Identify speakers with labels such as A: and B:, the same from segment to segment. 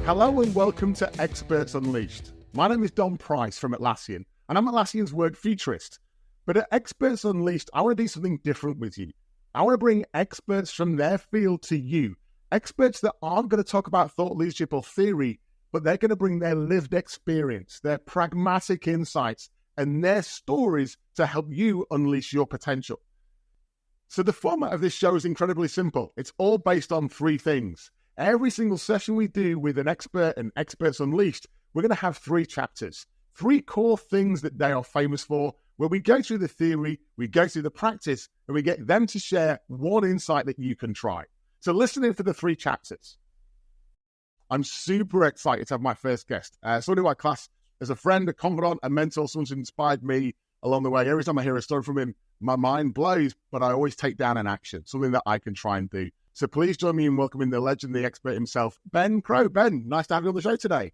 A: Hello and welcome to Experts Unleashed. My name is Dom Price from Atlassian, and I'm Atlassian's word futurist. But at Experts Unleashed, I want to do something different with you. I want to bring experts from their field to you. Experts that aren't going to talk about thought leadership or theory, but they're going to bring their lived experience, their pragmatic insights, and their stories to help you unleash your potential. So the format of this show is incredibly simple. It's all based on three things. Every single session we do with an expert and Experts Unleashed, we're going to have three chapters, three core things that they are famous for, where we go through the theory, we go through the practice, and we get them to share one insight that you can try. So listen in for the three chapters. I'm super excited to have my first guest. Someone in my class as a friend, a confidant, a mentor, someone who's inspired me along the way. Every time I hear a story from him, my mind blows, but I always take down an action, something that I can try and do. So please join me in welcoming the legend, the expert himself, Ben Crowe. Ben, nice to have you on the show today.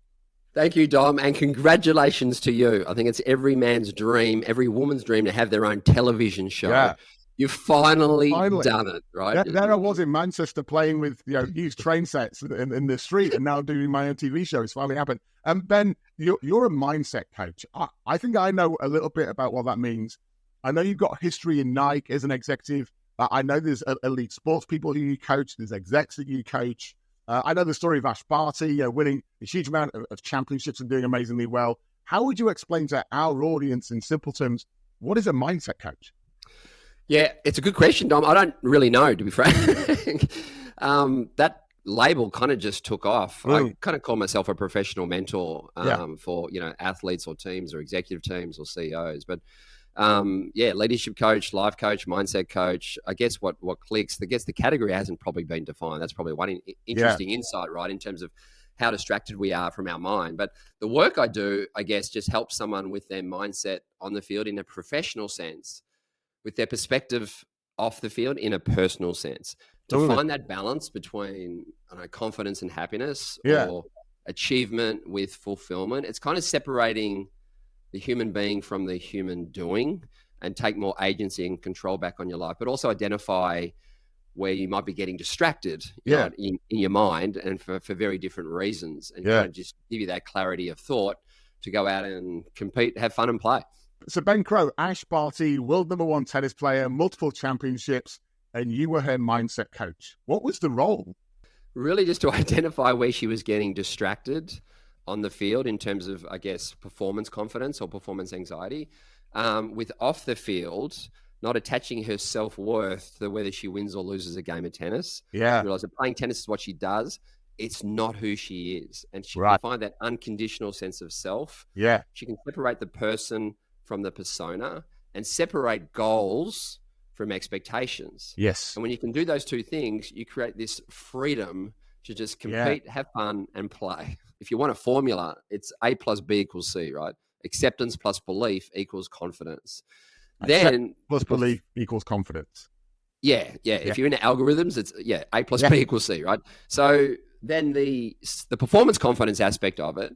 B: Thank you, Dom, and congratulations to you. I think it's every man's dream, every woman's dream to have their own television show. Yeah. You've finally done it, right?
A: Yeah, there I was in Manchester playing with used train sets in the street, and now doing my own TV show. It's finally happened. Ben, you're a mindset coach. I think I know a little bit about what that means. I know you've got history in Nike as an executive. I know there's elite sports people who you coach. There's execs that you coach. I know the story of Ash Barty, winning a huge amount of championships and doing amazingly well. How would you explain to our audience in simple terms, what is a mindset coach?
B: Yeah, it's a good question, Dom. I don't really know, to be frank. That label kind of just took off. I kind of call myself a professional mentor for athletes or teams or executive teams or CEOs. But leadership coach, life coach, mindset coach. I guess what clicks, the category hasn't probably been defined. That's probably one interesting insight, right, in terms of how distracted we are from our mind. But the work I do, I guess, just helps someone with their mindset on the field in a professional sense, with their perspective off the field in a personal sense, to find that balance between confidence and happiness or achievement with fulfillment. It's kind of separating the human being from the human doing and take more agency and control back on your life, but also identify where you might be getting distracted in your mind and for very different reasons, and kind of just give you that clarity of thought to go out and compete, have fun and play.
A: So Ben Crowe, Ash Barty, world #1 tennis player, multiple championships, and you were her mindset coach. What was the role?
B: Really just to identify where she was getting distracted on the field in terms of, I guess, performance confidence or performance anxiety, with off the field, not attaching her self-worth to whether she wins or loses a game of tennis.
A: Yeah.
B: Realize that playing tennis is what she does. It's not who she is. And she can find that unconditional sense of self.
A: Yeah.
B: She can separate the person from the persona and separate goals from expectations.
A: Yes.
B: And when you can do those two things, you create this freedom to just compete, have fun, and play. If you want a formula, it's A plus B equals C, right? Acceptance plus belief equals confidence. Then
A: plus belief equals confidence.
B: Yeah. If you're into algorithms, it's A plus B equals C, right? So then the performance confidence aspect of it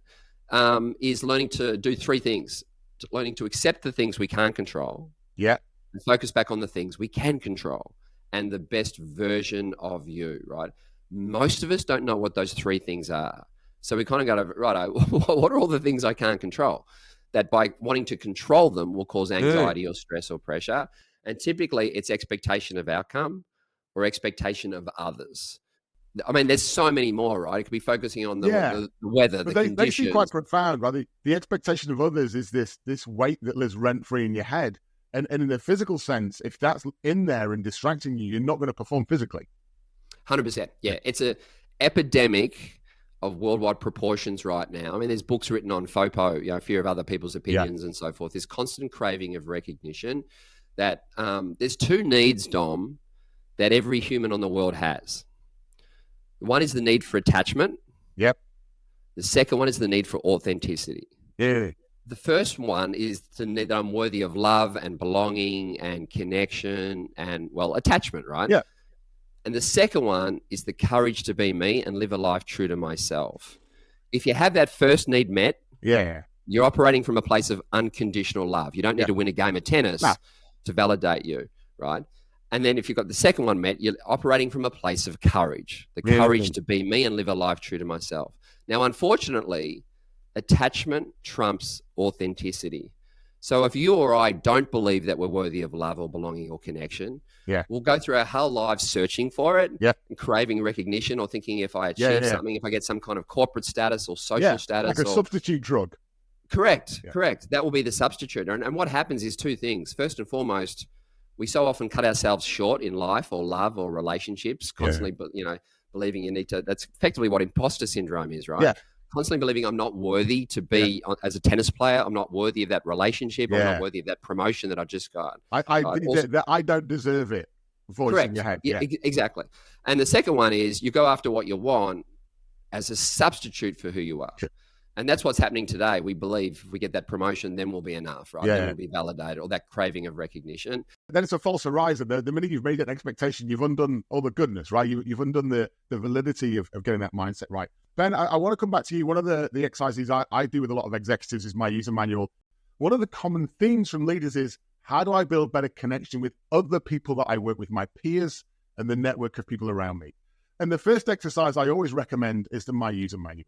B: is learning to do three things. Learning to accept the things we can't control.
A: Yeah.
B: And focus back on the things we can control and the best version of you, right? Most of us don't know what those three things are. So we kind of go, what are all the things I can't control? That by wanting to control them will cause anxiety or stress or pressure. And typically it's expectation of outcome or expectation of others. I mean, there's so many more, right? It could be focusing on the weather, the conditions.
A: They seem quite profound, right? The expectation of others is this weight that lives rent-free in your head. And in the physical sense, if that's in there and distracting you, you're not going to perform physically.
B: 100%. Yeah, it's an epidemic of worldwide proportions right now. I mean, there's books written on FOPO, fear of other people's opinions and so forth. This constant craving of recognition that there's two needs, Dom, that every human on the world has. One is the need for attachment.
A: Yep.
B: The second one is the need for authenticity.
A: Yeah.
B: The first one is the need that I'm worthy of love and belonging and connection and, attachment, right?
A: Yeah.
B: And the second one is the courage to be me and live a life true to myself. If you have that first need met, you're operating from a place of unconditional love. You don't need to win a game of tennis to validate you, right? And then if you've got the second one met, you're operating from a place of courage, the courage to be me and live a life true to myself. Now, unfortunately, attachment trumps authenticity. So if you or I don't believe that we're worthy of love or belonging or connection, we'll go through our whole lives searching for it, and craving recognition, or thinking if I achieve something, if I get some kind of corporate status or social status.
A: Like a substitute drug.
B: Correct. That will be the substitute. And what happens is two things. First and foremost, we so often cut ourselves short in life or love or relationships, constantly, believing you need to. That's effectively what imposter syndrome is, right? Constantly believing I'm not worthy to be as a tennis player. I'm not worthy of that relationship. I'm not worthy of that promotion that I just got.
A: I don't deserve it. Voice in your head.
B: Exactly. And the second one is you go after what you want as a substitute for who you are. And that's what's happening today. We believe if we get that promotion, then we'll be enough, right? Then we'll be validated, or that craving of recognition.
A: Then it's a false horizon. The minute you've made that expectation, you've undone all the goodness, right? You've undone the validity of getting that mindset right. Ben, I want to come back to you. One of the exercises I do with a lot of executives is my user manual. One of the common themes from leaders is, how do I build better connection with other people that I work with, my peers and the network of people around me? And the first exercise I always recommend is the My User Manual.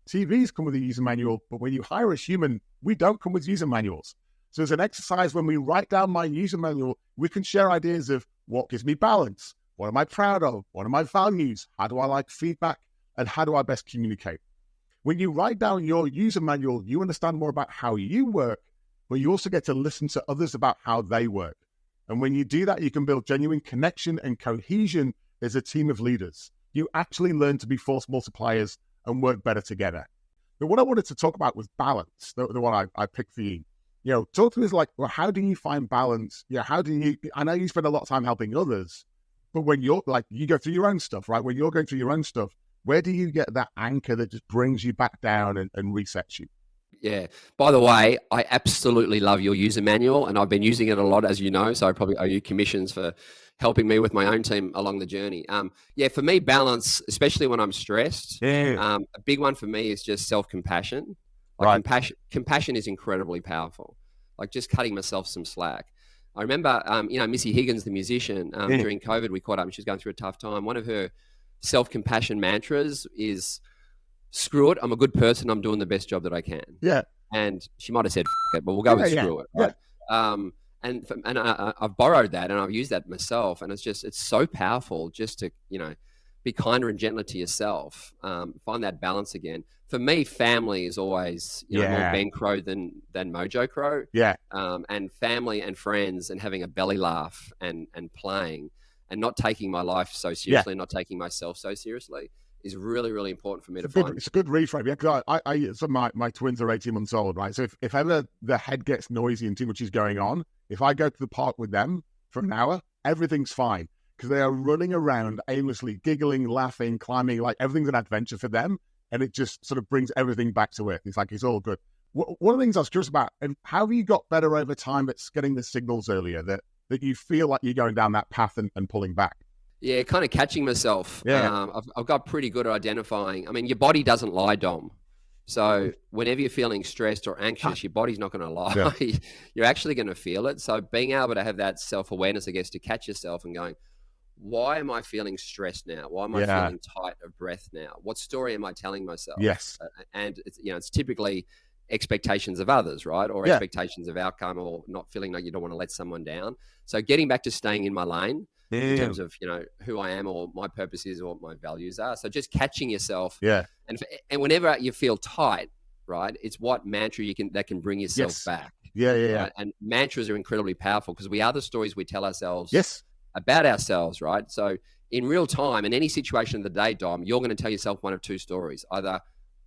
A: TVs come with a user manual, but when you hire a human, we don't come with user manuals. So as an exercise, when we write down my user manual, we can share ideas of what gives me balance, what am I proud of, what are my values, how do I like feedback, and how do I best communicate? When you write down your user manual, you understand more about how you work, but you also get to listen to others about how they work. And when you do that, you can build genuine connection and cohesion as a team of leaders. You actually learn to be force multipliers and work better together. But what I wanted to talk about was balance, the one I picked for you. Talk to us how do you find balance? I know you spend a lot of time helping others, but when you're you go through your own stuff, right? When you're going through your own stuff, where do you get that anchor that just brings you back down and resets you?
B: Yeah. By the way, I absolutely love your user manual, and I've been using it a lot, as you know, so I probably owe you commissions for helping me with my own team along the journey. For me, balance, especially when I'm stressed, a big one for me is just self-compassion. Compassion is incredibly powerful. Like just cutting myself some slack. I remember, Missy Higgins, the musician, during COVID, we caught up and she was going through a tough time. One of her self-compassion mantras is, screw it, I'm a good person, I'm doing the best job that I can.
A: Yeah.
B: And she might have said, it, but we'll go with screw it. Right? And I've borrowed that and I've used that myself. And it's so powerful just to, be kinder and gentler to yourself. Find that balance again. For me, family is always, more Ben Crowe than Mojo Crowe.
A: Yeah.
B: And family and friends and having a belly laugh and playing and not taking my life so seriously, not taking myself so seriously is really, really important for me to find.
A: It's a good reframe. Because so my twins are 18 months old, right? So if ever the head gets noisy and too much is going on, if I go to the park with them for an hour, everything's fine because they are running around aimlessly, giggling, laughing, climbing, like everything's an adventure for them. And it just sort of brings everything back to earth. It's like, it's all good. One of the things I was curious about, and how have you got better over time at getting the signals earlier that you feel like you're going down that path and pulling back?
B: Yeah, kind of catching myself.
A: Yeah.
B: I've got pretty good at identifying. I mean, your body doesn't lie, Dom. So whenever you're feeling stressed or anxious, your body's not going to lie. Yeah. You're actually going to feel it. So being able to have that self-awareness, I guess, to catch yourself and going, why am I feeling stressed now? Why am I feeling tight of breath now? What story am I telling myself?
A: Yes.
B: And it's typically expectations of others, right? Or expectations of outcome, or not feeling like you don't want to let someone down. So getting back to staying in my lane in terms of, who I am or my purpose is or what my values are. So just catching yourself.
A: Yeah.
B: And whenever you feel tight, right, it's what mantra that can bring yourself back.
A: Yeah.
B: Right? And mantras are incredibly powerful because we are the stories we tell ourselves.
A: Yes.
B: About ourselves, right? So in real time, in any situation of the day, Dom, you're going to tell yourself one of two stories. Either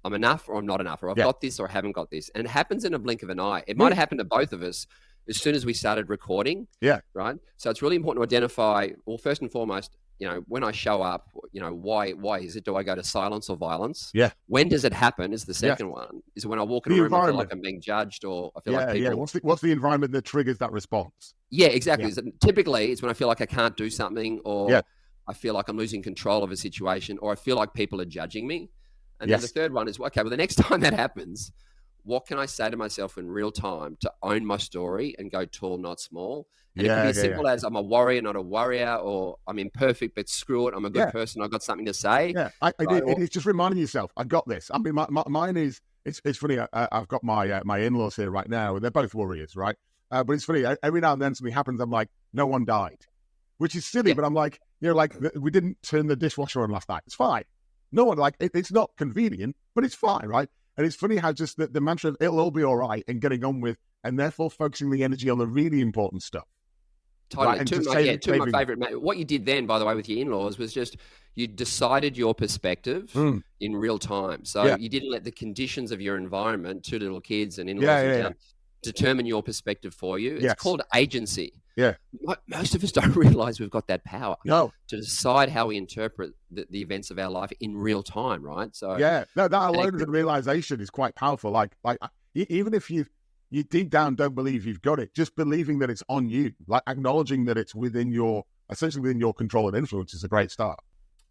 B: I'm enough or I'm not enough, or I've got this or I haven't got this. And it happens in a blink of an eye. It might have happened to both of us as soon as we started recording.
A: Yeah.
B: Right? So it's really important to identify, well, first and foremost, when I show up, why is it? Do I go to silence or violence?
A: Yeah.
B: When does it happen is the second one. Is it when I walk in a room, I feel like I'm being judged, or I feel like people...
A: Yeah. What's the environment that triggers that response?
B: Yeah, exactly. Yeah. Typically, it's when I feel like I can't do something, or I feel like I'm losing control of a situation, or I feel like people are judging me. And then the third one is, okay, well, the next time that happens, what can I say to myself in real time to own my story and go tall, not small? And it could
A: Yeah,
B: be as
A: yeah, yeah.
B: simple as I'm a warrior, not a warrior, or I'm imperfect, but screw it, I'm a good
A: Yeah,
B: person, I've got something to say.
A: yeah.
B: Right?
A: It is just reminding yourself, I got this. I mean, mine is, it's funny. I've got my in-laws here right now, and they're both warriors, right? But it's funny. Every now and then something happens. I'm like, no one died, which is silly.
B: Yeah,
A: But I'm like, we didn't turn the dishwasher on last night. It's fine. No one it's not convenient, but it's fine, right? And it's funny how just the mantra of it'll all be all right and getting on with, and therefore focusing the energy on the really important stuff.
B: totally.
A: Right? And
B: Two of my favorite. What you did then, by the way, with your in-laws was just you decided your perspective in real time. So you didn't let the conditions of your environment, two little kids and in-laws determine your perspective for you. It's called agency.
A: Yeah.
B: Most of us don't realize we've got that power
A: No.
B: to decide how we interpret the events of our life in real time, right? So
A: that alone as a realization is quite powerful. Like even if you deep down don't believe you've got it, just believing that it's on you, like acknowledging that it's essentially within your control and influence is a great start.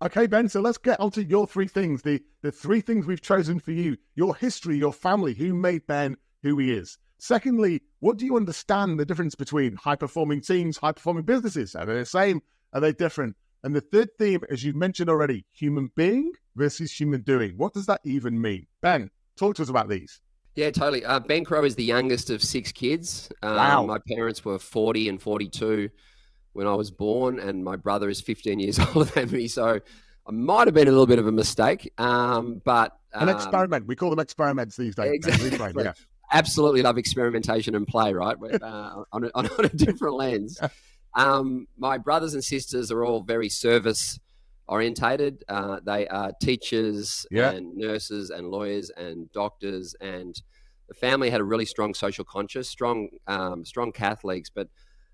A: Okay, Ben, so let's get onto your three things, the three things we've chosen for you: your history, your family, who made Ben who he is. Secondly, what do you understand the difference between high-performing teams, high-performing businesses? Are they the same? Are they different? And the third theme, as you mentioned already, human being versus human doing. What does that even mean? Ben, talk to us about these.
B: Yeah, totally. Ben Crowe is the youngest of 6 kids.
A: Wow.
B: My parents were 40 and 42 when I was born, and my brother is 15 years older than me. So I might have been a little bit of a mistake. But
A: an experiment. We call them experiments these days.
B: Exactly. Yeah. Absolutely love experimentation and play, right? on a different lens. My brothers and sisters are all very service orientated. They are teachers and nurses and lawyers and doctors, and the family had a really strong social conscience, strong Catholics. But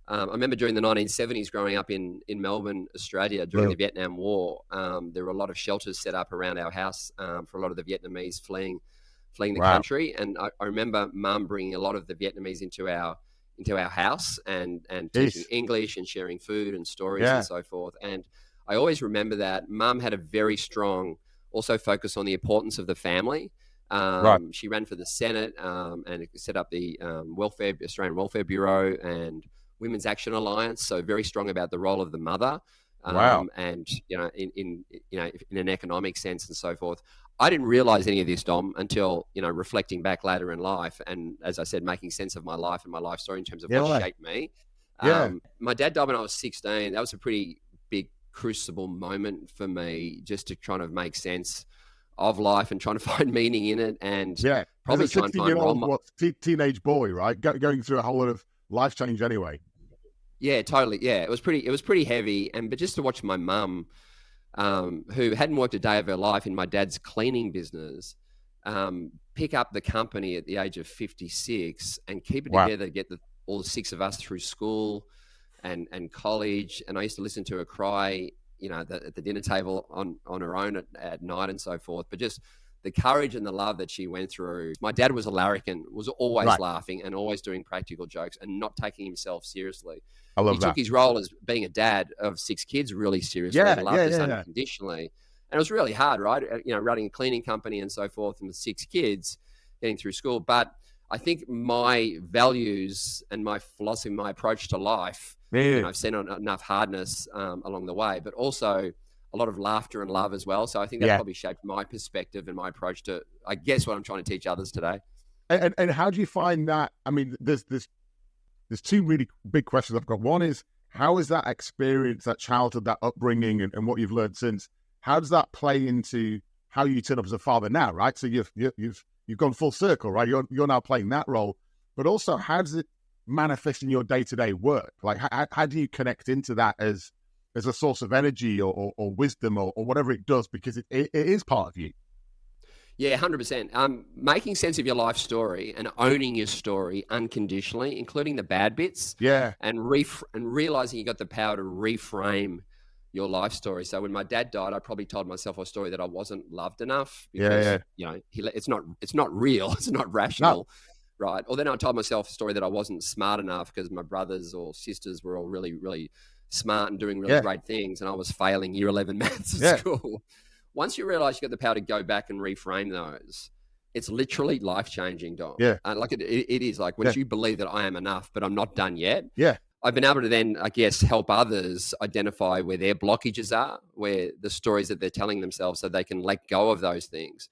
B: I remember during the 1970s, growing up in Melbourne, Australia, during the Vietnam War, there were a lot of shelters set up around our house for a lot of the Vietnamese fleeing the country. And I remember Mum bringing a lot of the Vietnamese into our house and teaching English and sharing food and stories and so forth. And I always remember that Mum had a very strong also focus on the importance of the family. She ran for the Senate and set up the Australian Welfare Bureau and Women's Action Alliance. So very strong about the role of the mother. And in an economic sense and so forth. I didn't realize any of this, Dom, until reflecting back later in life, and as I said, making sense of my life and my life story in terms of what shaped me. My dad died when I was 16. That was a pretty big crucible moment for me, just to try to make sense of life and trying to find meaning in it. And
A: probably as a 16-year-old teenage boy, right, going through a whole lot of life change anyway.
B: Yeah, totally. Yeah, it was pretty heavy, but just to watch my mum, who hadn't worked a day of her life in my dad's cleaning business, pick up the company at the age of 56 and keep it together, get all the 6 of us through school and college. And I used to listen to her cry, at the dinner table on her own at night and so forth. But just the courage and the love that she went through. My dad was a larrikin, was always laughing and always doing practical jokes and not taking himself seriously.
A: I love
B: he took his role as being a dad of 6 kids really seriously. He loved us unconditionally. And it was really hard, right? Running a cleaning company and so forth, and with 6 kids getting through school. But I think my values and my philosophy, my approach to life, I've seen enough hardness along the way, but also a lot of laughter and love as well. So I think that probably shaped my perspective and my approach to, I guess, what I'm trying to teach others today.
A: And how do you find that? I mean, there's 2 really big questions I've got. One is, how is that experience, that childhood, that upbringing, and what you've learned since, how does that play into how you turn up as a father now, right? So you've gone full circle, right? You're now playing that role, but also how does it manifest in your day-to-day work? Like how do you connect into that as a source of energy or wisdom or whatever it does, because it is part of you?
B: Yeah, 100%. Making sense of your life story and owning your story unconditionally, including the bad bits.
A: Yeah.
B: And realizing you got the power to reframe your life story. So when my dad died, I probably told myself a story that I wasn't loved enough because it's not real, it's not rational. No. Right. Or then I told myself a story that I wasn't smart enough because my brothers or sisters were all really, really smart and doing really great things, and I was failing year 11 maths at school. Once you realize you got the power to go back and reframe those, It's literally life-changing, Dom.
A: Yeah.
B: Like it is. Like once you believe that I am enough, but I'm not done yet.
A: Yeah.
B: I've been able to then, I guess, help others identify where their blockages are, where the stories that they're telling themselves, so they can let go of those things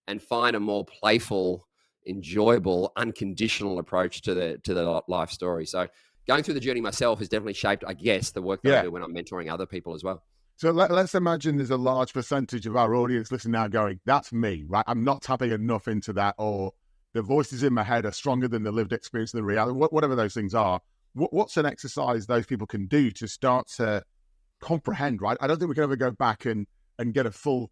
B: and find a more playful, enjoyable, unconditional approach to the life story. So going through the journey myself has definitely shaped, I guess, the work that I do when I'm mentoring other people as well.
A: So let's imagine there's a large percentage of our audience listening now going, that's me, right? I'm not tapping enough into that, or the voices in my head are stronger than the lived experience of the reality, whatever those things are. What's an exercise those people can do to start to comprehend, right? I don't think we can ever go back and get a full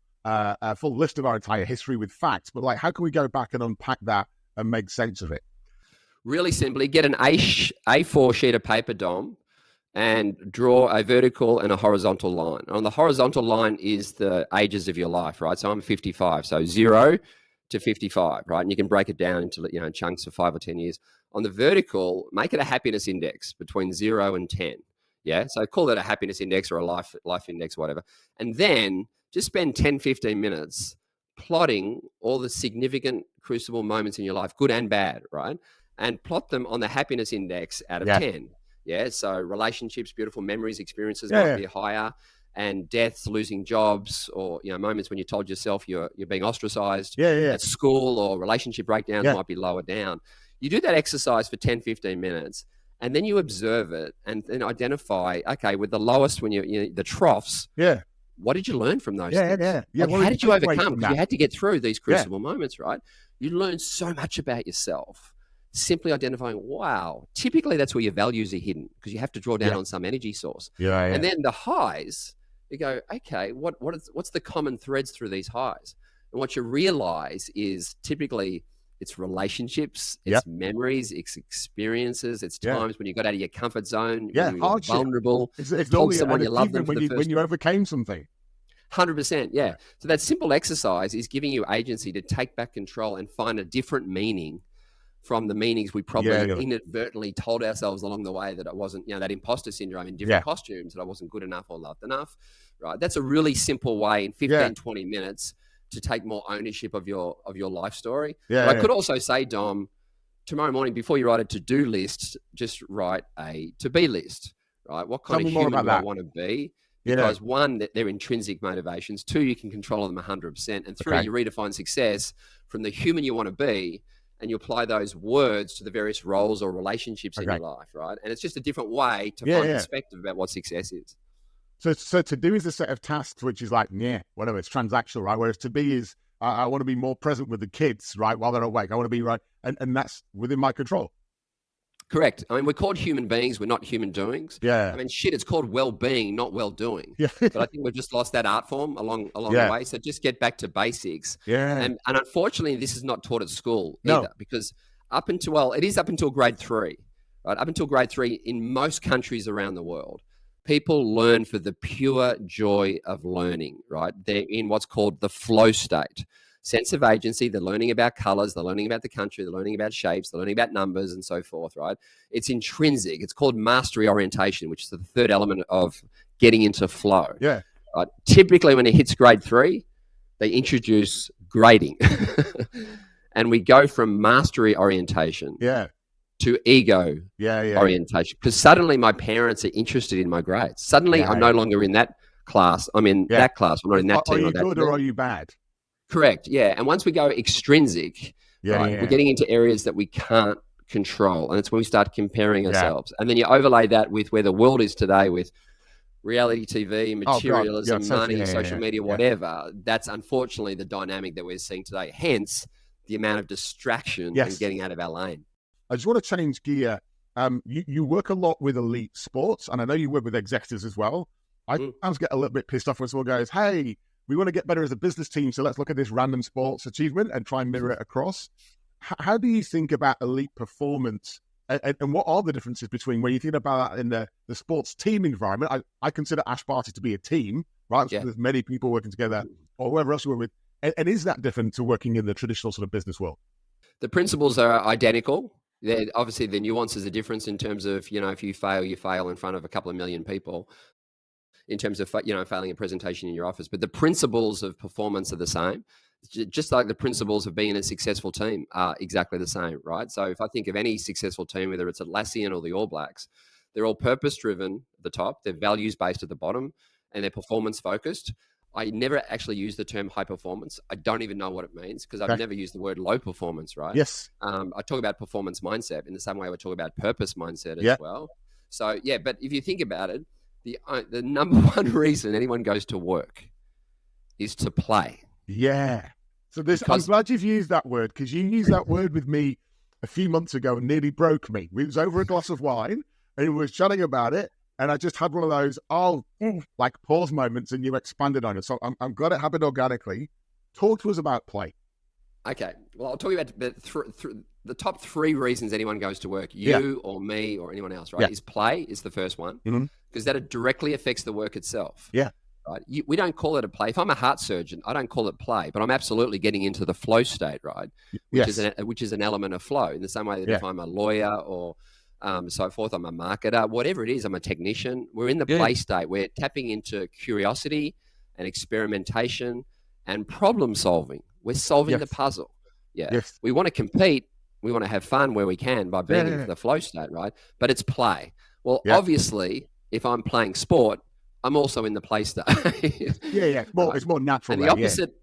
A: list of our entire history with facts, but like, how can we go back and unpack that and make sense of it?
B: Really simply, get an A4 sheet of paper, Dom, and draw a vertical and a horizontal line. On the horizontal line is the ages of your life, right? So I'm 55, so 0 to 55, right? And you can break it down into, chunks of 5 or 10 years. On the vertical, make it a happiness index between 0 and 10. Yeah. So call it a happiness index or a life index, whatever. And then just spend 10, 15 minutes plotting all the significant crucible moments in your life, good and bad, right? And plot them on the happiness index out of 10. Yeah. So relationships, beautiful memories, experiences might be higher, and deaths, losing jobs, or, moments when you told yourself you're being ostracized at school, or relationship breakdowns might be lower down. You do that exercise for 10, 15 minutes, and then you observe it and then identify, okay, with the lowest, when the troughs, what did you learn from those things? Like, how did you overcome? Because you had to get through these crucible moments, right? You learn so much about yourself simply identifying, wow, typically that's where your values are hidden, because you have to draw down on some energy source. And then the highs, you go, okay, what's the common threads through these highs? And what you realize is typically it's relationships, it's memories, it's experiences, it's times when you got out of your comfort zone, when you were vulnerable,
A: it's
B: told someone you love them
A: when you overcame something.
B: 100%, yeah. So that simple exercise is giving you agency to take back control and find a different meaning from the meanings we probably inadvertently told ourselves along the way, that it wasn't, that imposter syndrome in different costumes, that I wasn't good enough or loved enough, right? That's a really simple way in 15, 20 minutes to take more ownership of your life story. But I could also say, Dom, tomorrow morning, before you write a to-do list, just write a to-be list, right? What kind of human do I want to be? Because one, that they're intrinsic motivations. 2, you can control them 100%. And 3, you redefine success from the human you want to be, and you apply those words to the various roles or relationships in your life, right? And it's just a different way to find perspective about what success is.
A: So to do is a set of tasks, which is like, whatever, it's transactional, right? Whereas to be is, I want to be more present with the kids, right, while they're awake. I want to be right, and that's within my control.
B: Correct. I mean, we're called human beings. We're not human doings. I mean, it's called well-being, not well-doing. But I think we've just lost that art form along the way. So just get back to basics. And unfortunately, this is not taught at school either, because it is up until grade 3, right? Up until grade 3 in most countries around the world, people learn for the pure joy of learning, right? They're in what's called the flow state. Sense of agency, they're learning about colors, they're learning about the country, they're learning about shapes, they're learning about numbers and so forth, right? It's intrinsic. It's called mastery orientation, which is the third element of getting into flow. Right? Typically, when it hits grade 3, they introduce grading. And we go from mastery orientation to ego orientation. Because suddenly my parents are interested in my grades. Suddenly I'm no longer in that class. I'm in that class. I'm not in that team.
A: Are you good or are you bad?
B: Correct. Yeah. And once we go extrinsic, we're getting into areas that we can't control. And it's when we start comparing ourselves. And then you overlay that with where the world is today, with reality TV, materialism, money, social media, whatever. That's unfortunately the dynamic that we're seeing today. Hence the amount of distraction and getting out of our lane.
A: I just want to change gear. You work a lot with elite sports, and I know you work with executives as well. I sometimes get a little bit pissed off when someone goes, hey, we want to get better as a business team, so let's look at this random sports achievement and try and mirror it across. How do you think about elite performance, and what are the differences between when you think about that in the sports team environment? I consider Ash Party to be a team, right? So there's many people working together, or whoever else you work with. And is that different to working in the traditional sort of business world?
B: The principles are identical. Obviously, the nuances are different in terms of, if you fail in front of a couple of million people, in terms of, failing a presentation in your office. But the principles of performance are the same. just like the principles of being a successful team are exactly the same, right? So if I think of any successful team, whether it's Atlassian or the All Blacks, they're all purpose-driven at the top, they're values-based at the bottom, and they're performance-focused. I never actually use the term high performance. I don't even know what it means because I've never used the word low performance, right?
A: Yes.
B: I talk about performance mindset in the same way I talk about purpose mindset as well. So, but if you think about it, the number one reason anyone goes to work is to play.
A: Yeah. So I'm glad you've used that word, because you used that word with me a few months ago and nearly broke me. We was over a glass of wine and we were chatting about it, and I just had one of those like pause moments, and you expanded on it. So I'm glad it happened organically. Talk to us about play.
B: Okay. Well, I'll talk about the top 3 reasons anyone goes to work, or me or anyone else, right? Is play is the first one, because that directly affects the work itself.
A: Yeah.
B: Right. We don't call it a play. If I'm a heart surgeon, I don't call it play, but I'm absolutely getting into the flow state, right? Which is an element of flow. In the same way that if I'm a lawyer or so forth, I'm a marketer, whatever it is, I'm a technician. We're in the play state. We're tapping into curiosity and experimentation and problem solving. We're solving the puzzle. Yeah. Yes. We want to compete. We want to have fun where we can by being in the flow state, right? But it's play. Well, obviously, if I'm playing sport, I'm also in the play state.
A: It's more natural.
B: And the opposite,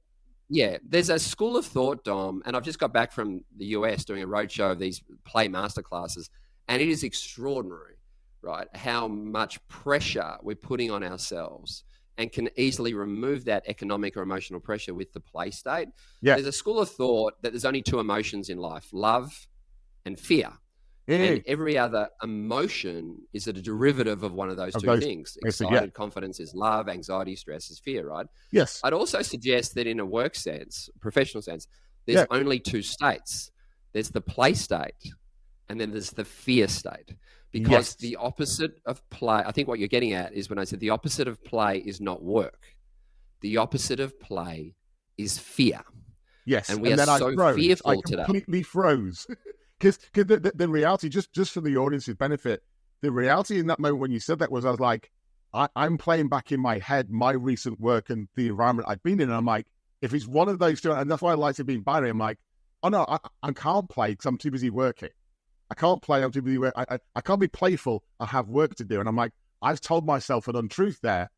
B: there's a school of thought, Dom, and I've just got back from the US doing a roadshow of these play masterclasses, and it is extraordinary, right, how much pressure we're putting on ourselves and can easily remove that economic or emotional pressure with the play state. There's a school of thought that there's only 2 emotions in life, love and fear. And every other emotion is a derivative of one of those 2 things. Excited confidence is love, anxiety, stress is fear, right?
A: Yes.
B: I'd also suggest that in a work sense, professional sense, there's only 2 states. There's the play state and then there's the fear state. Because the opposite of play, I think what you're getting at is when I said the opposite of play is not work. The opposite of play is fear.
A: Yes.
B: And we are so fearful today.
A: I completely froze. Because the reality, just for the audience's benefit, the reality in that moment when you said that was, I was like, I'm playing back in my head my recent work and the environment I've been in. And I'm like, if it's one of those 2, and that's why I like to be binary, I'm like, oh no, I can't play because I'm too busy working. I can't play, I'm too busy working. I can't be playful, I have work to do. And I'm like, I've told myself an untruth there.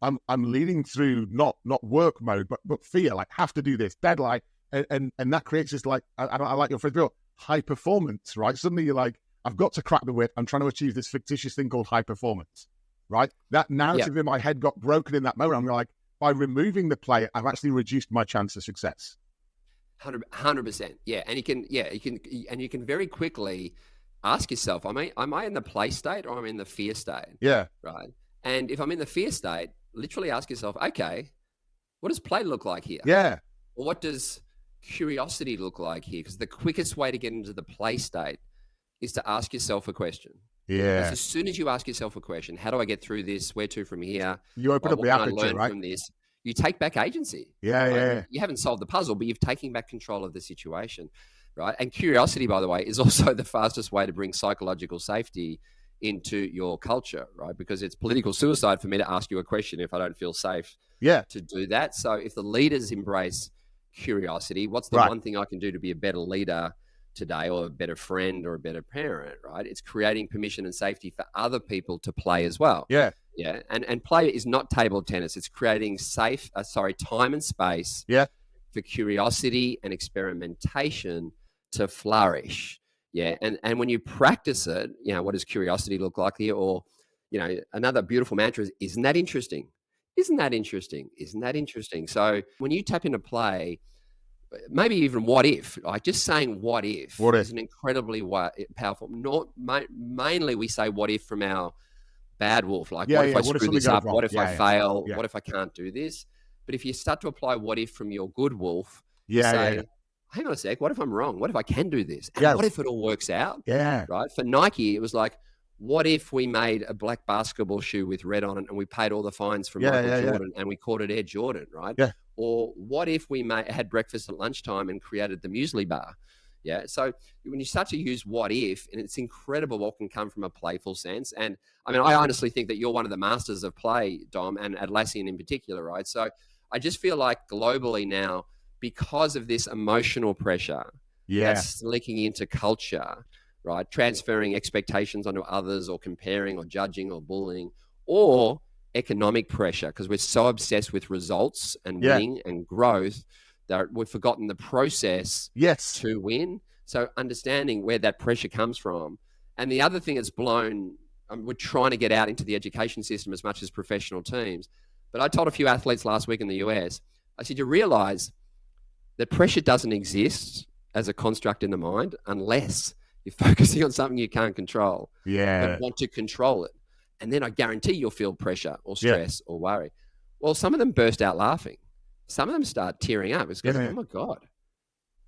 A: I'm leading through not work mode, but fear, like have to do this, deadline. And that creates this, like, I like your phrase, Bill, high performance, right? Suddenly you're like, I've got to crack the whip. I'm trying to achieve this fictitious thing called high performance, right? That narrative in my head got broken in that moment. I'm like, by removing the play, I've actually reduced my chance of success.
B: 100%. Yeah. And you can very quickly ask yourself, am I in the play state or am I in the fear state?
A: Yeah.
B: Right. And if I'm in the fear state, literally ask yourself, okay, what does play look like here?
A: Yeah.
B: Or what does curiosity look like here? Because the quickest way to get into the play state is to ask yourself a question.
A: Yeah.
B: As soon as you ask yourself a question, how do I get through this? Where to from here?
A: You open up the aperture, right?
B: From this, you take back agency.
A: Yeah.
B: You haven't solved the puzzle, but you've taken back control of the situation, right? And curiosity, by the way, is also the fastest way to bring psychological safety into your culture, right? Because it's political suicide for me to ask you a question if I don't feel safe to do that. So if the leaders embrace curiosity, what's the one thing I can do to be a better leader today, or a better friend, or a better parent, right? It's creating permission and safety for other people to play as well.
A: Yeah.
B: And play is not table tennis. It's creating time and space for curiosity and experimentation to flourish. And when you practice it, what does curiosity look like here? Or, another beautiful mantra is, isn't that interesting? Isn't that interesting? Isn't that interesting? So when you tap into play, maybe even what if, like just saying what if is an incredibly powerful. Mainly we say what if from our bad wolf, like what if I screw this up? What if I fail? What if I can't do this? But if you start to apply what if from your good wolf, hang on a sec, what if I'm wrong? What if I can do this? And what if it all works out?
A: Yeah.
B: Right? For Nike, it was like, what if we made a black basketball shoe with red on it and we paid all the fines from Michael Jordan and we called it Air Jordan, right?
A: Yeah.
B: Or what if we had breakfast at lunchtime and created the muesli bar? Yeah. So when you start to use what if, and it's incredible what can come from a playful sense. And I mean, I honestly think that you're one of the masters of play, Dom, and Atlassian in particular, right? So I just feel like globally now, because of this emotional pressure that's leaking into culture, right? Transferring expectations onto others, or comparing or judging or bullying, or economic pressure, because we're so obsessed with results and winning and growth that we've forgotten the process to win. So understanding where that pressure comes from. And the other thing that's blown, we're trying to get out into the education system as much as professional teams. But I told a few athletes last week in the US, I said, you realize that pressure doesn't exist as a construct in the mind unless you're focusing on something you can't control, but want to control it. And then I guarantee you'll feel pressure or stress or worry. Well, some of them burst out laughing. Some of them start tearing up. It's oh my God.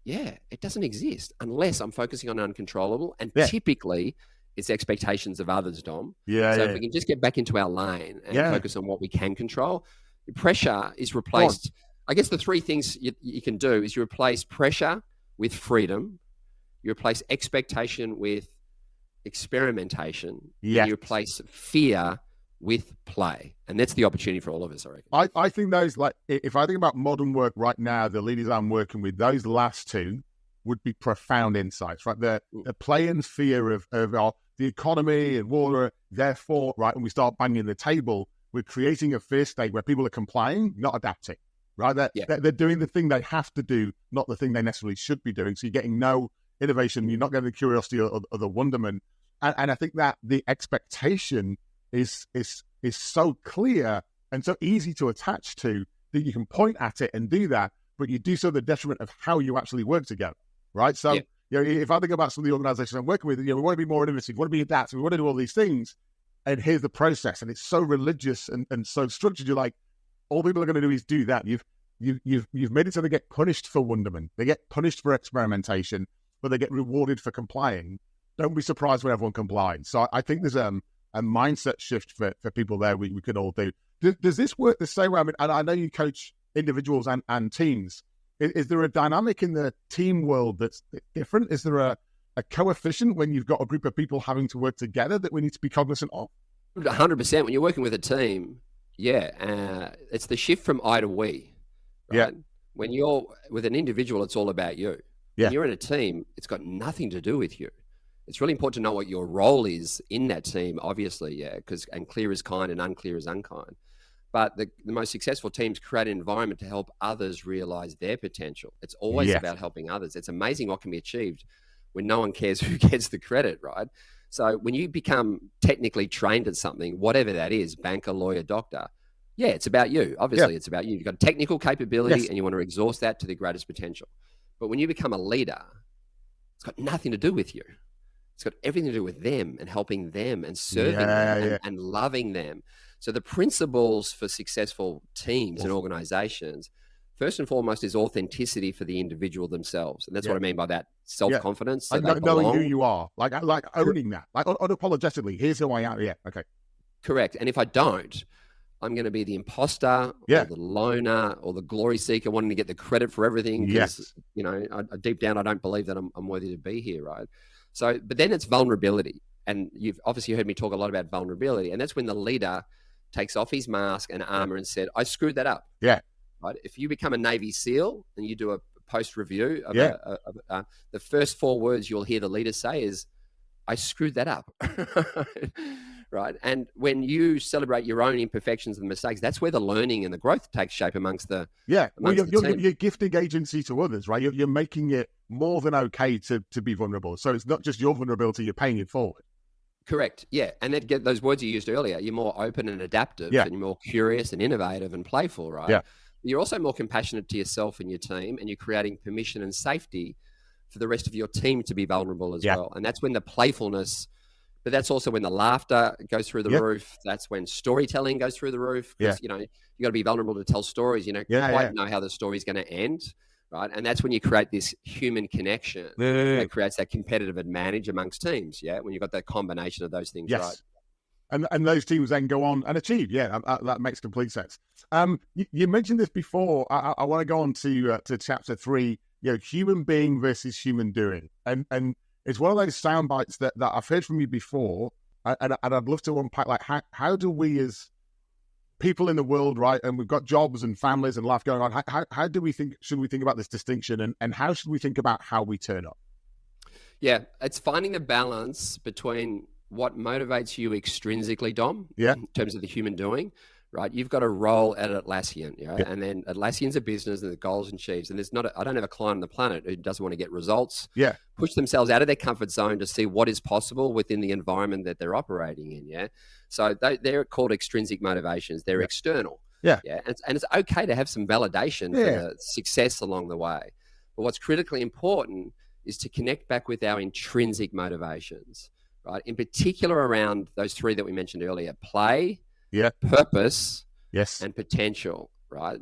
B: Yeah, it doesn't exist unless I'm focusing on uncontrollable. And typically it's expectations of others, Dom. So if we can just get back into our lane and focus on what we can control, pressure is replaced. I guess the three things you can do is you replace pressure with freedom, you replace expectation with experimentation, and you replace fear with play. And that's the opportunity for all of us, I reckon.
A: I think those, like, if I think about modern work right now, the leaders I'm working with, those last two would be profound insights, right? The play and fear of the economy and war, therefore, right, when we start banging the table, we're creating a fear state where people are complying, not adapting, right? They're doing the thing they have to do, not the thing they necessarily should be doing. So you're getting no innovation, you're not getting the curiosity or the wonderment. And I think that the expectation is so clear and so easy to attach to that you can point at it and do that, but you do so at the detriment of how you actually work together, right? So, you know, if I think about some of the organizations I'm working with, you know, we want to be more innovative, we want to be adaptive, we want to do all these things, and here's the process, and it's so religious and so structured. You're like, all people are going to do is do that. You've made it so they get punished for wonderment, they get punished for experimentation, but they get rewarded for complying. Don't be surprised when everyone complies. So I think there's a mindset shift for people there we could all do. Does this work the same way? I mean, and I know you coach individuals and teams. Is there a dynamic in the team world that's different? Is there a coefficient when you've got a group of people having to work together that we need to be cognizant of?
B: 100%. When you're working with a team, it's the shift from I to we. Right? Yeah. When you're with an individual, it's all about you. Yeah. When you're in a team, it's got nothing to do with you. It's really important to know what your role is in that team, obviously, and clear is kind and unclear is unkind. But the most successful teams create an environment to help others realize their potential. It's always about helping others. It's amazing what can be achieved when no one cares who gets the credit, right? So when you become technically trained at something, whatever that is, banker, lawyer, doctor, it's about you. Obviously, it's about you. You've got a technical capability and you want to exhaust that to the greatest potential. But when you become a leader, it's got nothing to do with you. It's got everything to do with them and helping them and serving them and loving them. So the principles for successful teams and organizations, first and foremost, is authenticity for the individual themselves. And that's what I mean by that self-confidence. So
A: knowing who you are, like owning that, like unapologetically, here's who I am. Yeah, okay.
B: Correct. And if I don't, I'm going to be the imposter or the loner or the glory seeker wanting to get the credit for everything. Because, you know, deep down, I don't believe that I'm worthy to be here, right? So, but then it's vulnerability. And you've obviously heard me talk a lot about vulnerability. And that's when the leader takes off his mask and armor and said, I screwed that up. Yeah. Right. If you become a Navy SEAL and you do a post review of the first 4 words you'll hear the leader say is, I screwed that up. Right. And when you celebrate your own imperfections and mistakes, that's where the learning and the growth takes shape amongst the
A: you're gifting agency to others, right? You're making it more than okay to be vulnerable. So it's not just your vulnerability, you're paying it forward.
B: Correct. Yeah. And then get those words you used earlier. You're more open and adaptive and you're more curious and innovative and playful, right? Yeah. You're also more compassionate to yourself and your team, and you're creating permission and safety for the rest of your team to be vulnerable as well. And that's when the playfulness, but that's also when the laughter goes through the roof. That's when storytelling goes through the roof. Because, you know, you got to be vulnerable to tell stories. You know, quite know how the story's going to end, right? And that's when you create this human connection that creates that competitive advantage amongst teams. Yeah, when you've got that combination of those things, right?
A: And those teams then go on and achieve. Yeah, that makes complete sense. You mentioned this before. I want to go on to chapter 3. You know, human being versus human doing, and it's one of those sound bites that I've heard from you before, and I'd love to unpack. Like, how do we as people in the world, right? And we've got jobs and families and life going on. How do we think, should we think about this distinction, and how should we think about how we turn up?
B: Yeah, it's finding the balance between what motivates you extrinsically, Dom,
A: Yeah.
B: in terms of the human doing, right? You've got a role at Atlassian, and then Atlassian's a business and the goals and achieves. And I don't have a client on the planet who doesn't want to get results, push themselves out of their comfort zone to see what is possible within the environment that they're operating in, So they're called extrinsic motivations. They're external, And it's okay to have some validation for the success along the way. But what's critically important is to connect back with our intrinsic motivations, right? In particular around those three that we mentioned earlier: play, purpose, and potential, right?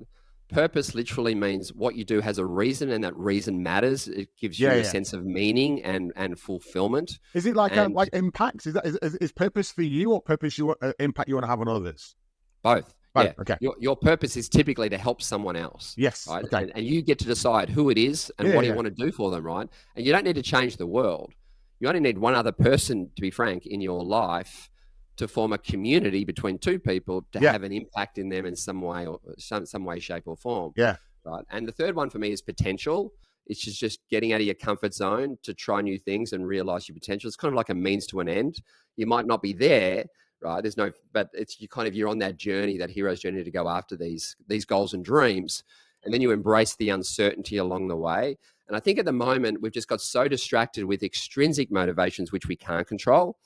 B: Purpose literally means what you do has a reason, and that reason matters. It gives you a sense of meaning and fulfillment.
A: Is it like impact? Is purpose for you, or purpose impact you want to have on others?
B: Both. Yeah.
A: Okay.
B: Your purpose is typically to help someone else.
A: Yes.
B: Right?
A: Okay.
B: And you get to decide who it is and what you want to do for them, right? And you don't need to change the world. You only need one other person, to be frank, in your life to form a community between two people to have an impact in them in some way, or some way, shape, or form.
A: Yeah.
B: Right. And the third one for me is potential. It's just getting out of your comfort zone to try new things and realize your potential. It's kind of like a means to an end. You might not be there, right? But it's you're on that journey, that hero's journey, to go after these goals and dreams. And then you embrace the uncertainty along the way. And I think at the moment, we've just got so distracted with extrinsic motivations, which we can't control.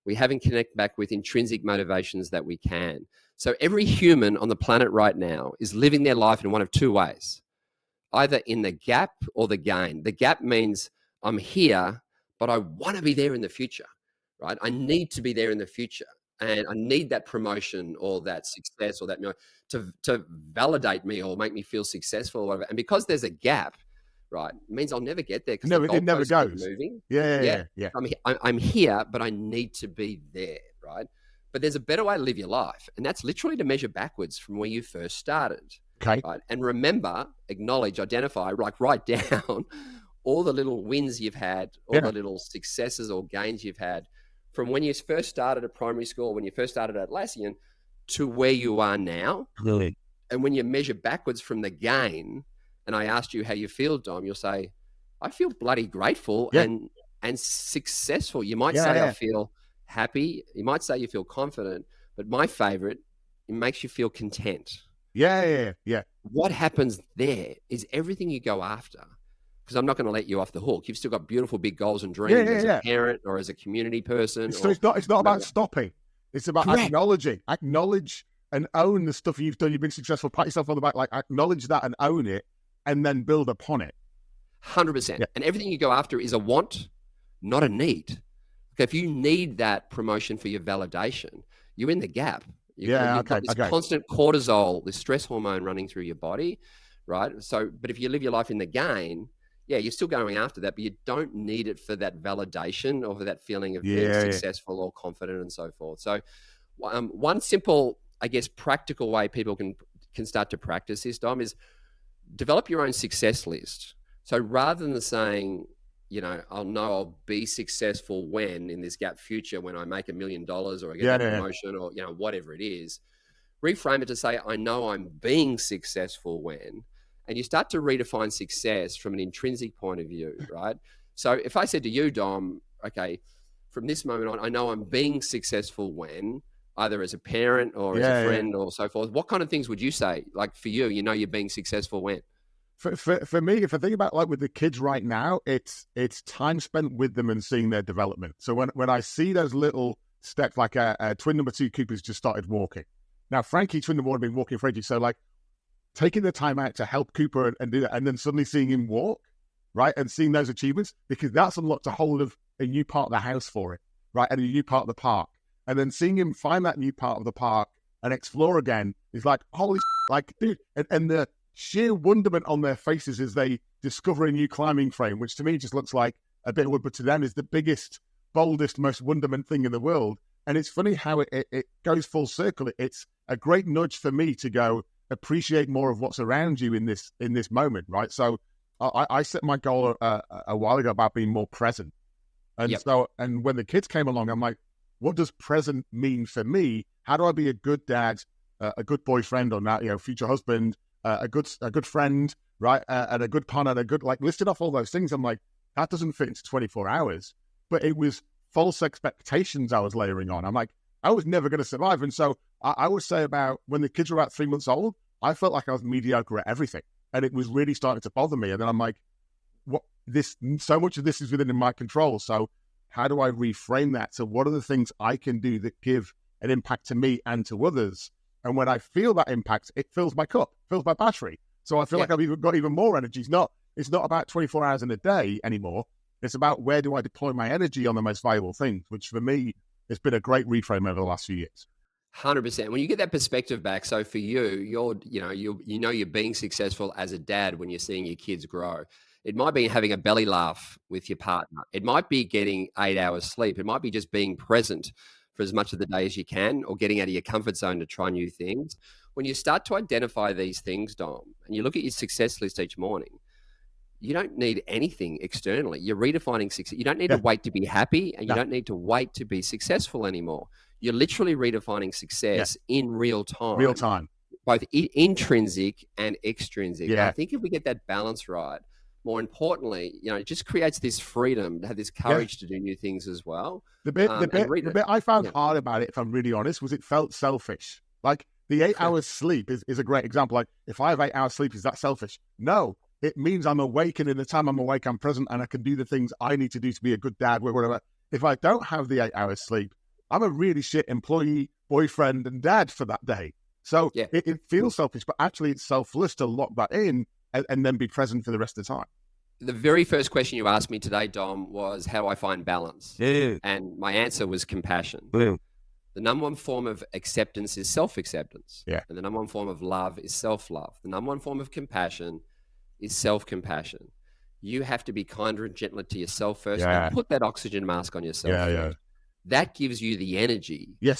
B: We haven't connected back with intrinsic motivations that we can. So every human on the planet right now is living their life in one of two ways: either in the gap or the gain. The gap means I'm here, but I want to be there in the future, right? I need to be there in the future. And I need that promotion or that success or that, to validate me or make me feel successful or whatever. And because there's a gap, right, it means I'll never get there, because
A: it never goes.
B: Moving.
A: Yeah.
B: I'm here, but I need to be there, right? But there's a better way to live your life, and that's literally to measure backwards from where you first started.
A: Okay.
B: Right? And remember, acknowledge, identify, write down all the little wins you've had, all the little successes or gains you've had from when you first started at primary school, when you first started at Atlassian, to where you are now.
A: Really?
B: And when you measure backwards from the gain, and I asked you how you feel, Dom, you'll say, I feel bloody grateful and successful. You might say, I feel happy. You might say you feel confident. But my favorite, it makes you feel content.
A: Yeah.
B: What happens there is everything you go after, because I'm not going to let you off the hook. You've still got beautiful big goals and dreams as a parent or as a community person.
A: So it's not about stopping. It's about acknowledging. Acknowledge and own the stuff you've done. You've been successful. Pat yourself on the back. Like, acknowledge that and own it, and then build upon it.
B: 100%. And everything you go after is a want, not a need. Okay, if you need that promotion for your validation, you're in the gap. You've got this constant cortisol, this stress hormone running through your body, right? So, but if you live your life in the gain, you're still going after that, but you don't need it for that validation or for that feeling of being successful or confident and so forth. So one simple, I guess, practical way people can start to practice this, Dom, is develop your own success list. So rather than saying, I'll be successful when, in this gap future, when I make $1 million or I get a promotion or, whatever it is, reframe it to say, I know I'm being successful when. And you start to redefine success from an intrinsic point of view, right? So if I said to you, Dom, okay, from this moment on, I know I'm being successful when, either as a parent or as a friend or so forth, what kind of things would you say? Like for you, you're being successful when?
A: For me, if I think about like with the kids right now, it's time spent with them and seeing their development. So when I see those little steps, like twin number 2 Cooper's just started walking. Now, Frankie, twin number 1, had been walking for ages. So like, taking the time out to help Cooper and do that, and then suddenly seeing him walk, right, and seeing those achievements, because that's unlocked a whole of a new part of the house for it, right, and a new part of the park. And then seeing him find that new part of the park and explore again is like, holy like, dude, and the sheer wonderment on their faces as they discover a new climbing frame, which to me just looks like a bit of wood, but to them is the biggest, boldest, most wonderment thing in the world. And it's funny how it goes full circle. It's a great nudge for me to go, appreciate more of what's around you in this moment, right? So I set my goal a while ago about being more present, and and when the kids came along, I'm like, what does present mean for me? How do I be a good dad, a good boyfriend or now, future husband, a good friend, right? And a good partner, and a good, like, listed off all those things. I'm like, that doesn't fit into 24 hours. But it was false expectations I was layering on. I'm like, I was never going to survive. And so I would say about when the kids were about 3 months old, I felt like I was mediocre at everything. And it was really starting to bother me. And then I'm like, so much of this is within my control. So how do I reframe that? So what are the things I can do that give an impact to me and to others? And when I feel that impact, it fills my cup, fills my battery. So I feel like I've got even more energy. It's not about 24 hours in a day anymore. It's about where do I deploy my energy on the most valuable things, which for me has been a great reframe over the last few years.
B: 100%. When you get that perspective back, so for you, you're being successful as a dad when you're seeing your kids grow. It might be having a belly laugh with your partner. It might be getting 8 hours sleep. It might be just being present for as much of the day as you can, or getting out of your comfort zone to try new things. When you start to identify these things, Dom, and you look at your success list each morning, you don't need anything externally. You're redefining success. You don't need to wait to be happy, and you don't need to wait to be successful anymore. You're literally redefining success in real time.
A: Real time.
B: Both intrinsic and extrinsic.
A: Yeah.
B: I think if we get that balance right, more importantly, it just creates this freedom to have this courage to do new things as well.
A: The bit I found hard about it, if I'm really honest, was it felt selfish. Like the 8 hours sleep is a great example. Like if I have 8 hours sleep, is that selfish? No. It means I'm awake, and in the time I'm awake, I'm present, and I can do the things I need to do to be a good dad, whatever. If I don't have the 8 hours sleep, I'm a really shit employee, boyfriend, and dad for that day. So it feels selfish, but actually it's selfless to lock that in and then be present for the rest of the time.
B: The very first question you asked me today, Dom, was how do I find balance?
A: Yeah.
B: And my answer was compassion.
A: Yeah.
B: The number one form of acceptance is self-acceptance.
A: Yeah.
B: And the number one form of love is self-love. The number one form of compassion is self-compassion. You have to be kinder and gentler to yourself first, and put that oxygen mask on yourself first. That gives you the energy to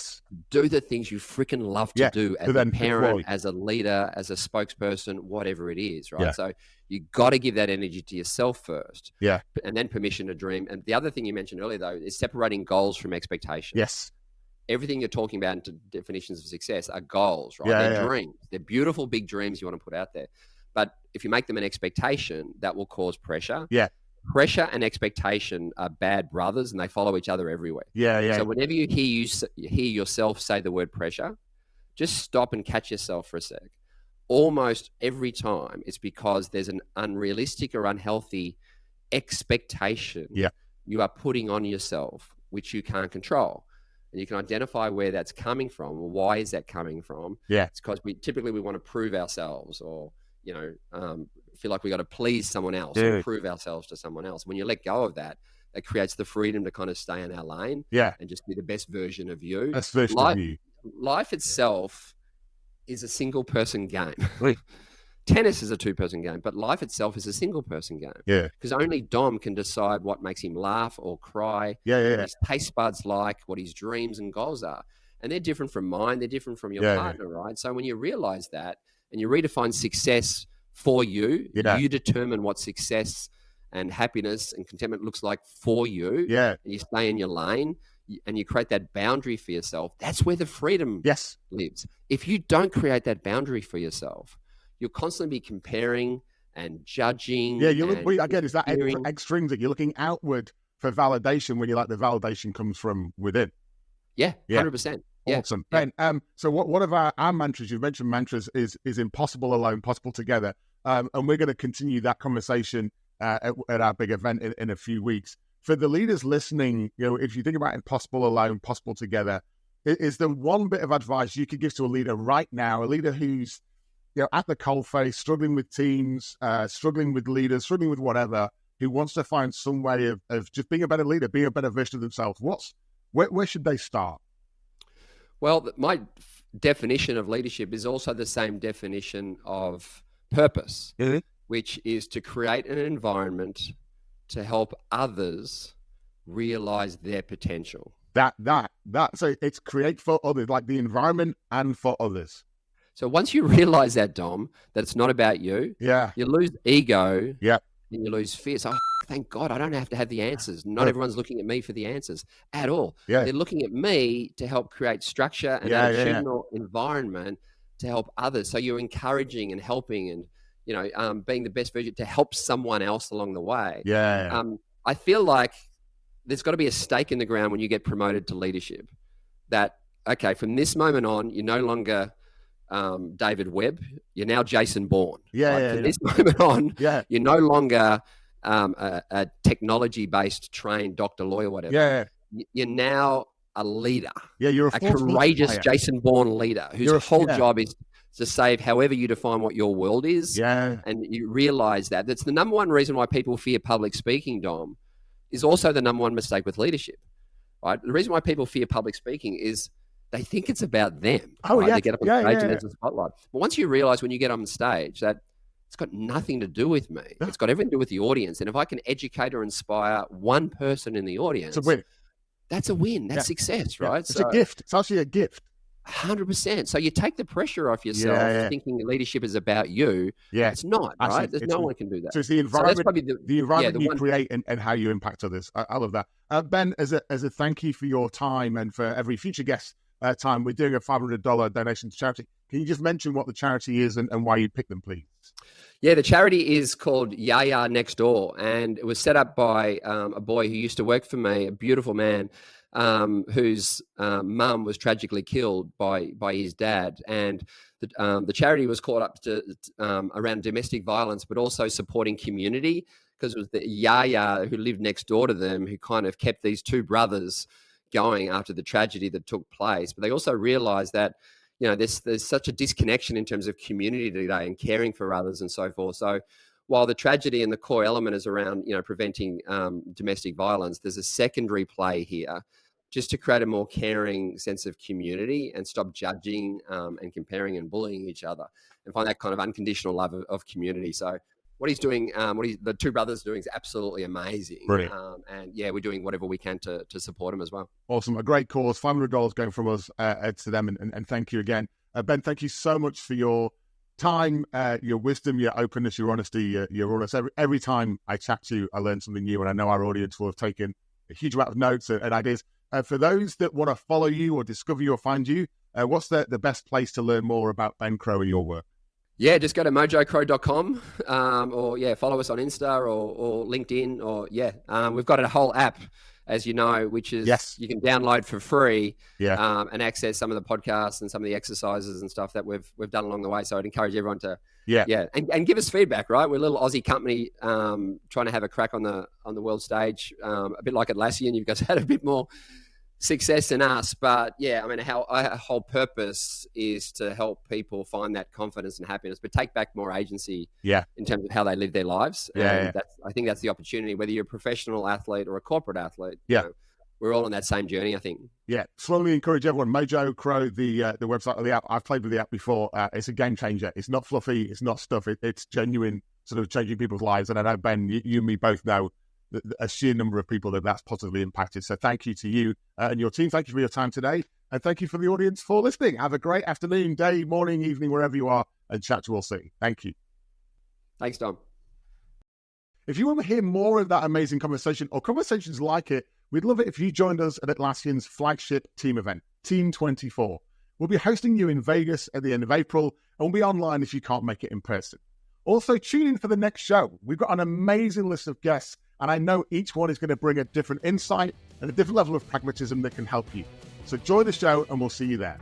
B: do the things you freaking love to do as a parent, as a leader, as a spokesperson, whatever it is, right? So you got to give that energy to yourself first, and then permission to dream. And the other thing you mentioned earlier, though, is separating goals from expectations.
A: Yes.
B: Everything you're talking about into definitions of success are goals, right? They're dreams. They're beautiful, big dreams you want to put out there. But if you make them an expectation, that will cause pressure.
A: Yeah.
B: Pressure and expectation are bad brothers, and they follow each other everywhere. So whenever you hear yourself say the word pressure, just stop and catch yourself for a sec. Almost every time, it's because there's an unrealistic or unhealthy expectation you are putting on yourself, which you can't control. And you can identify where that's coming from. Why is that coming from? It's because we want to prove ourselves, or feel like we got to please someone else or prove ourselves to someone else. When you let go of that, it creates the freedom to kind of stay in our lane and just be the best version of you.
A: Best version of you.
B: Life itself is a single person game. Tennis is a two-person game, but life itself is a single-person game. Because only Dom can decide what makes him laugh or cry, what his taste buds like, what his dreams and goals are. And they're different from mine. They're different from your partner, right? So when you realize that and you redefine success for you, you determine what success and happiness and contentment looks like for you. And you stay in your lane and you create that boundary for yourself. That's where the freedom lives. If you don't create that boundary for yourself, you'll constantly be comparing and judging.
A: Again, is that extrinsic? You're looking outward for validation when the validation comes from within.
B: 100%.
A: Awesome. Ben, so one of our mantras, you've mentioned mantras, is impossible alone, possible together. And we're going to continue that conversation at our big event in a few weeks. For the leaders listening, if you think about impossible alone, possible together, is there one bit of advice you could give to a leader right now, a leader who's at the coalface, struggling with teams, struggling with leaders, struggling with whatever, who wants to find some way of just being a better leader, being a better version of themselves? Where should they start?
B: Well, my definition of leadership is also the same definition of purpose, which is to create an environment to help others realize their potential. So it's create for others, like the environment and for others. So once you realize that, Dom, that it's not about you, you lose ego, and you lose fear. So thank God I don't have to have the answers. Not everyone's looking at me for the answers at all.
A: Yeah.
B: They're looking at me to help create structure and attitudinal environment to help others. So you're encouraging and helping and, being the best version to help someone else along the way. I feel like there's got to be a stake in the ground when you get promoted to leadership that, okay, from this moment on, you're no longer David Webb, you're now Jason Bourne. From this moment on, you're no longer a technology-based trained doctor, lawyer, whatever. You're now a leader.
A: You're
B: a courageous Jason Bourne leader whose whole job is to save however you define what your world is. And you realize that. That's the number one reason why people fear public speaking, Dom, is also the number one mistake with leadership. Right? The reason why people fear public speaking is they think it's about them. They get up on stage and there's a spotlight. But once you realize when you get on stage that it's got nothing to do with me. It's got everything to do with the audience. And if I can educate or inspire one person in the audience,
A: it's a win.
B: That's a win. That's success, right?
A: It's a gift. It's actually a gift.
B: 100%. So you take the pressure off yourself thinking leadership is about you. It's not, right? No one can do that.
A: So it's the environment, the environment you create and how you impact others. I love that. Ben, as a thank you for your time and for every future guest time, we're doing a $500 donation to charity. Can you just mention what the charity is and why you picked them, please?
B: Yeah, the charity is called Yaya Next Door, and it was set up by a boy who used to work for me, a beautiful man, whose mum was tragically killed by his dad. And the charity was caught up to around domestic violence, but also supporting community, because it was the Yaya who lived next door to them who kind of kept these two brothers going after the tragedy that took place. But they also realized that, there's such a disconnection in terms of community today and caring for others and so forth. So while the tragedy and the core element is around, preventing domestic violence, there's a secondary play here just to create a more caring sense of community and stop judging and comparing and bullying each other and find that kind of unconditional love of community. So what he's doing, the two brothers are doing is absolutely amazing.
A: Brilliant.
B: And we're doing whatever we can to support him as well.
A: Awesome. A great cause. $500 going from us to them. And thank you again. Ben, thank you so much for your time, your wisdom, your openness, your honesty, your honest. Every time I chat to you, I learn something new, and I know our audience will have taken a huge amount of notes and ideas. For those that want to follow you or discover you or find you, what's the best place to learn more about Ben Crowe and your work?
B: Yeah, just go to mojocrow.com or follow us on Insta or LinkedIn or we've got a whole app, as you know, which is you can download for free and access some of the podcasts and some of the exercises and stuff that we've done along the way. So I'd encourage everyone to and give us feedback, right? We're a little Aussie company trying to have a crack on the world stage, a bit like Atlassian. You guys had a bit more success than us, but our whole purpose is to help people find that confidence and happiness, but take back more agency in terms of how they live their lives. I think that's the opportunity, whether you're a professional athlete or a corporate athlete. We're all on that same journey, I think.
A: Slowly encourage everyone. Mojo Crow, the website or the app. I've played with the app before. It's a game changer. It's not fluffy. It's not stuff. It's genuine, sort of changing people's lives. And I know, Ben, you and me both know a sheer number of people that's positively impacted. So thank you to you and your team. Thank you for your time today. And thank you for the audience for listening. Have a great afternoon, day, morning, evening, wherever you are, and chat to you all soon. Thank you.
B: Thanks, Dom.
A: If you want to hear more of that amazing conversation or conversations like it, we'd love it if you joined us at Atlassian's flagship team event, Team 24. We'll be hosting you in Vegas at the end of April, and we'll be online if you can't make it in person. Also, tune in for the next show. We've got an amazing list of guests, and I know each one is going to bring a different insight and a different level of pragmatism that can help you. So join the show, and we'll see you there.